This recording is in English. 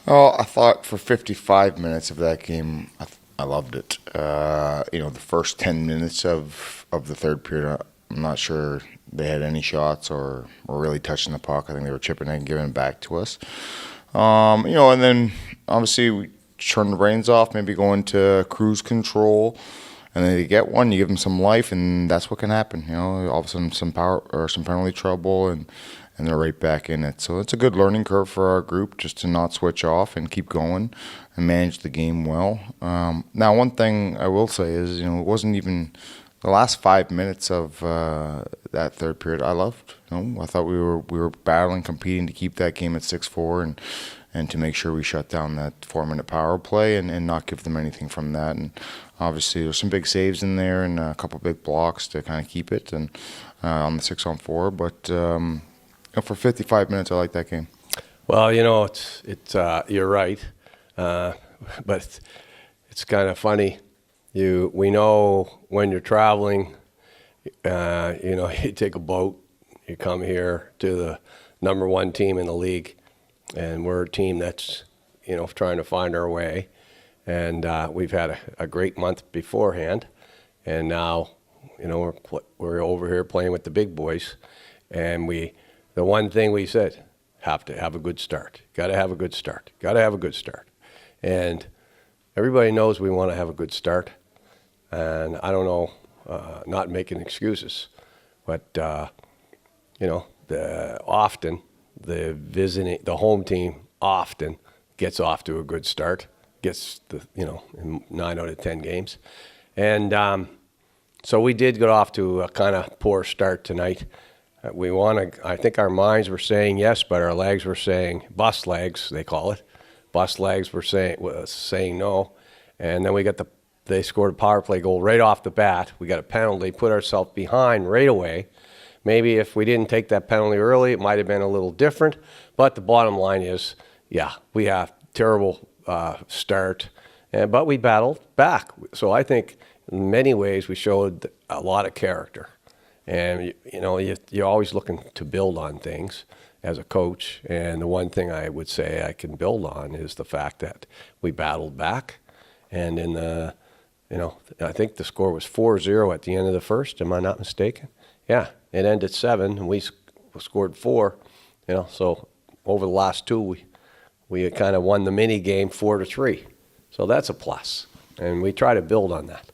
Oh, I thought for 55 minutes of that game, I loved it. The first 10 minutes of the third period, I'm not sure they had any shots or were really touching the puck. I think they were chipping and giving it back to us. And then obviously we turn the reins off, maybe go into cruise control, and then you get one, you give them some life, and that's what can happen. All of a sudden some power or some penalty trouble, and they're right back in it. So it's a good learning curve for our group just to not switch off and keep going and manage the game well. Now, one thing I will say is, it wasn't even the last 5 minutes of that third period. I loved. I thought we were battling, competing to keep that game at 6-4 and to make sure we shut down that 4-minute power play and not give them anything from that. And obviously, there's some big saves in there and a couple big blocks to kind of keep it and on the 6-on-4. But for 55 minutes, I like that game. Well, it's you're right, but it's kind of funny. We know when you're traveling, you take a boat, you come here to the number one team in the league, and we're a team that's trying to find our way, and we've had a great month beforehand, and now we're over here playing with the big boys, and the one thing we said, have to have a good start. Got to have a good start. Got to have a good start. And everybody knows we want to have a good start. And I don't know, not making excuses, but often the home team often gets off to a good start. Gets in 9 out of 10 games, and so we did get off to a kind of poor start tonight. I think our minds were saying yes, but our legs were saying, bus legs, they call it. Bus legs were saying no. And then they scored a power play goal right off the bat. We got a penalty, put ourselves behind right away. Maybe if we didn't take that penalty early, it might have been a little different. But the bottom line is, we have terrible start, but we battled back. So I think in many ways we showed a lot of character. And, you're always looking to build on things as a coach. And the one thing I would say I can build on is the fact that we battled back. And I think the score was 4-0 at the end of the first. Am I not mistaken? Yeah, it ended 7, and we scored 4. So over the last 2, we kind of won the mini game 4-3. So that's a plus. And we try to build on that.